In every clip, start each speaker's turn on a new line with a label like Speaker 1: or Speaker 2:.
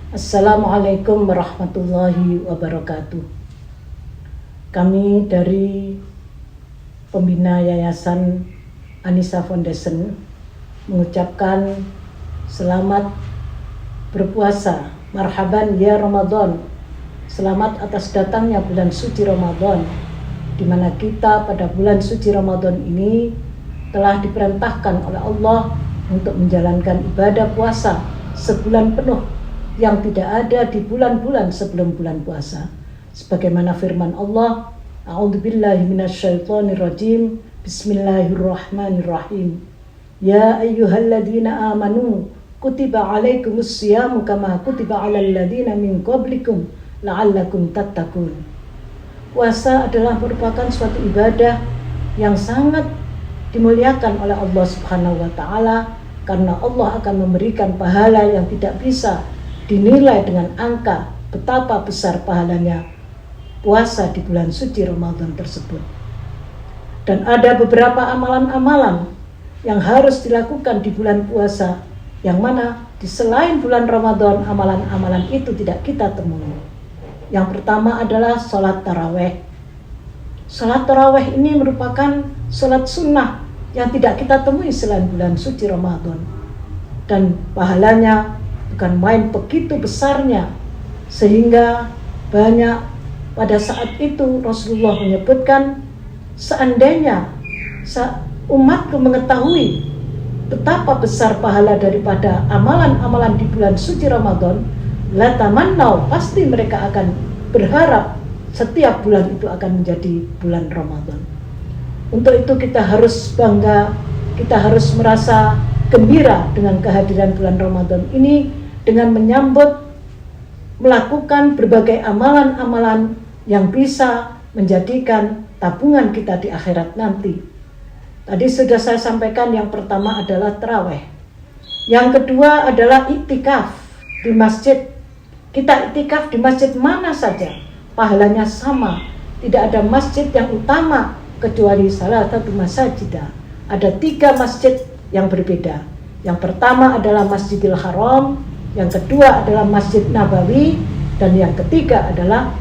Speaker 1: Assalamualaikum warahmatullahi wabarakatuh. Kami dari pembina Yayasan Anissa Foundation mengucapkan selamat berpuasa, marhaban ya Ramadan. Selamat atas datangnya bulan suci Ramadan, di mana kita pada bulan suci Ramadan ini telah diperintahkan oleh Allah untuk menjalankan ibadah puasa sebulan penuh yang tidak ada di bulan-bulan sebelum bulan puasa. Sebagaimana firman Allah, A'udzubillahi minasyaitonirrajim, Bismillahirrahmanirrahim. Ya ayyuhalladzina amanu, kutiba alaikumus siyamu kama kutiba alal ladzina min qablikum la'allakum tattaqun. Puasa adalah merupakan suatu ibadah yang sangat dimuliakan oleh Allah Subhanahu wa taala, karena Allah akan memberikan pahala yang tidak bisa dinilai dengan angka betapa besar pahalanya puasa di bulan suci Ramadan tersebut. Dan ada beberapa amalan-amalan yang harus dilakukan di bulan puasa, yang mana di selain bulan Ramadan amalan-amalan itu tidak kita temui. Yang pertama adalah sholat taraweh. Sholat taraweh ini merupakan sholat sunnah yang tidak kita temui selain bulan suci Ramadan, dan pahalanya bukan main begitu besarnya, sehingga banyak pada saat itu Rasulullah menyebutkan, seandainya umatku mengetahui betapa besar pahala daripada amalan-amalan di bulan suci Ramadan, la tamannau, pasti mereka akan berharap setiap bulan itu akan menjadi bulan Ramadan. Untuk itu kita harus bangga, kita harus merasa gembira dengan kehadiran bulan Ramadan ini, dengan menyambut, melakukan berbagai amalan-amalan yang bisa menjadikan tabungan kita di akhirat nanti. Tadi sudah saya sampaikan, yang pertama adalah taraweh. Yang kedua adalah iktikaf di masjid. Kita iktikaf di masjid mana saja, pahalanya sama. Tidak ada masjid yang utama kecuali salah satu masajidah. Ada 3 masjid yang berbeda. Yang pertama adalah Masjidil Haram, yang kedua adalah Masjid Nabawi, dan yang ketiga adalah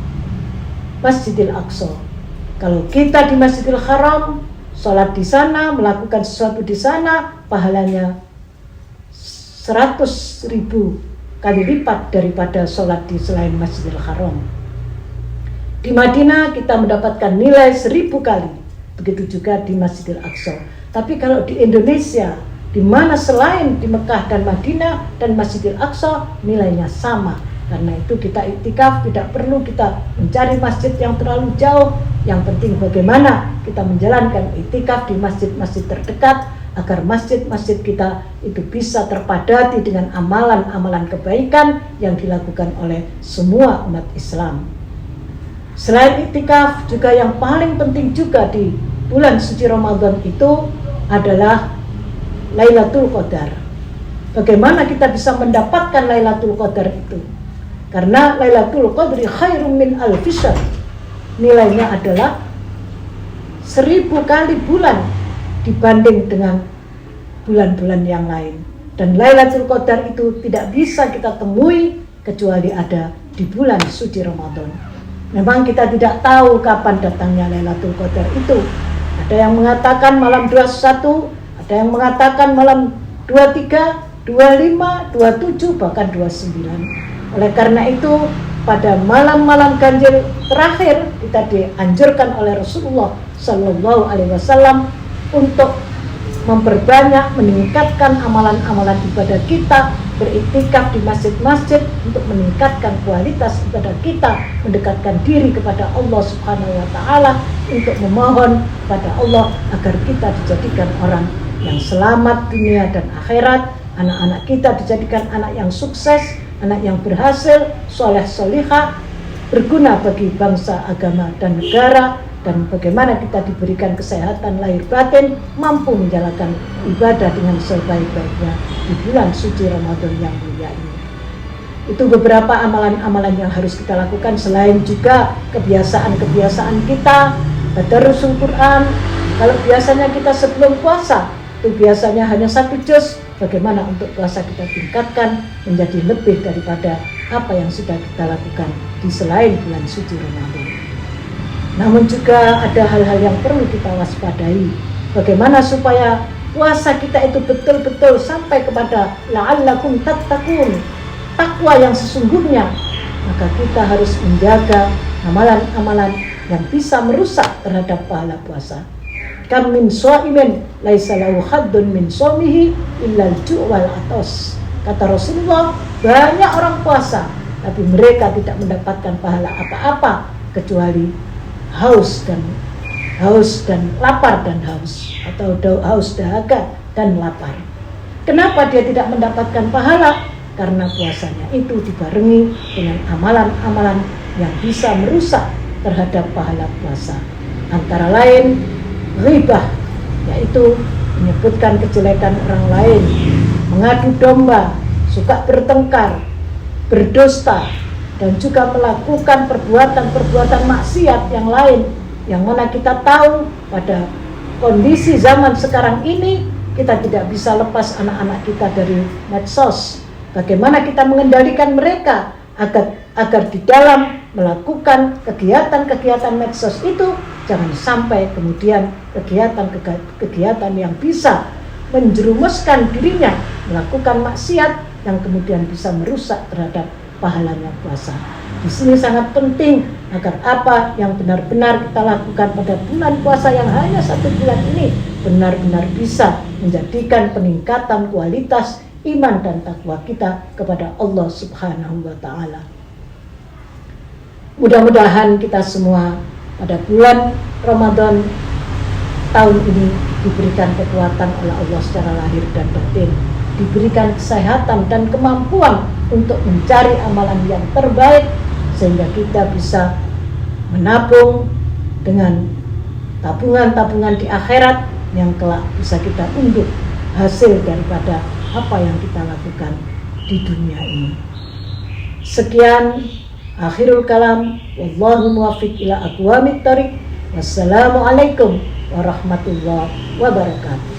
Speaker 1: Masjidil Aqsa. Kalau kita di Masjidil Haram, sholat di sana, melakukan sesuatu di sana, pahalanya 100.000 kali lipat daripada sholat di selain Masjidil Haram. Di Madinah kita mendapatkan nilai 1000 kali, begitu juga di Masjidil Aqsa. Tapi kalau di Indonesia, di mana selain di Mekah dan Madinah dan Masjidil Aqsa, nilainya sama. Karena itu kita iktikaf, tidak perlu kita mencari masjid yang terlalu jauh. Yang penting bagaimana kita menjalankan iktikaf di masjid-masjid terdekat, agar masjid-masjid kita itu bisa terpadati dengan amalan-amalan kebaikan yang dilakukan oleh semua umat Islam. Selain iktikaf, juga yang paling penting juga di bulan suci Ramadan itu adalah Lailatul Qadar. Bagaimana kita bisa mendapatkan Lailatul Qadar itu? Karena Lailatul Qadri khairum min alfi syahr. Nilainya adalah 1000 kali bulan dibanding dengan bulan-bulan yang lain. Dan Lailatul Qadar itu tidak bisa kita temui kecuali ada di bulan suci Ramadan. Memang kita tidak tahu kapan datangnya Lailatul Qadar itu. Ada yang mengatakan malam 21, ada yang mengatakan malam 23, 25, 27, bahkan 29. Oleh karena itu, pada malam-malam ganjil terakhir kita dianjurkan oleh Rasulullah Sallallahu Alaihi Wasallam untuk memperbanyak, meningkatkan amalan-amalan ibadah kita, beriktikaf di masjid-masjid untuk meningkatkan kualitas ibadah kita, mendekatkan diri kepada Allah Subhanahu wa taala, untuk memohon kepada Allah agar kita dijadikan orang yang selamat dunia dan akhirat, anak-anak kita dijadikan anak yang sukses, anak yang berhasil, soleh solihah, berguna bagi bangsa, agama, dan negara, dan bagaimana kita diberikan kesehatan lahir batin, mampu menjalankan ibadah dengan sebaik-baiknya di bulan suci Ramadan yang mulia ini. Itu beberapa amalan-amalan yang harus kita lakukan, selain juga kebiasaan-kebiasaan kita, tadarrusul Quran. Kalau biasanya kita sebelum puasa itu biasanya hanya 1 juz, bagaimana untuk puasa kita tingkatkan menjadi lebih daripada apa yang sudah kita lakukan di selain bulan suci Ramadan. Namun juga ada hal-hal yang perlu kita waspadai. Bagaimana supaya puasa kita itu betul-betul sampai kepada la'allakum tattaqun, takwa yang sesungguhnya. Maka kita harus menjaga amalan-amalan yang bisa merusak terhadap pahala puasa. Kam min shaimin laisa lahu haddun min shaumihi illa al-ju' wal atas. Kata Rasulullah, banyak orang puasa tapi mereka tidak mendapatkan pahala apa-apa kecuali haus dan lapar dan haus, atau haus dahaga dan lapar. Kenapa dia tidak mendapatkan pahala? Karena puasanya itu dibarengi dengan amalan-amalan yang bisa merusak terhadap pahala puasa. Antara lain ghibah, yaitu menyebutkan kejelekan orang lain, mengadu domba, suka bertengkar, berdusta, dan juga melakukan perbuatan-perbuatan maksiat yang lain, yang mana kita tahu pada kondisi zaman sekarang ini kita tidak bisa lepas anak-anak kita dari medsos. Bagaimana kita mengendalikan mereka agar di dalam melakukan kegiatan-kegiatan medsos itu jangan sampai kemudian kegiatan yang bisa menjerumuskan dirinya melakukan maksiat yang kemudian bisa merusak terhadap pahalanya puasa. Di sini sangat penting agar apa yang benar-benar kita lakukan pada bulan puasa yang hanya 1 bulan ini benar-benar bisa menjadikan peningkatan kualitas iman dan takwa kita kepada Allah Subhanahu wa Ta'ala. Mudah-mudahan kita semua pada bulan Ramadan tahun ini diberikan kekuatan oleh Allah secara lahir dan batin, diberikan kesehatan dan kemampuan untuk mencari amalan yang terbaik, sehingga kita bisa menabung dengan tabungan-tabungan di akhirat yang kelak bisa kita unduh hasil daripada apa yang kita lakukan di dunia ini. Sekian akhirul kalam, wallahu muwaffiq ila aqwamit thoriq. Wassalamualaikum warahmatullahi wabarakatuh.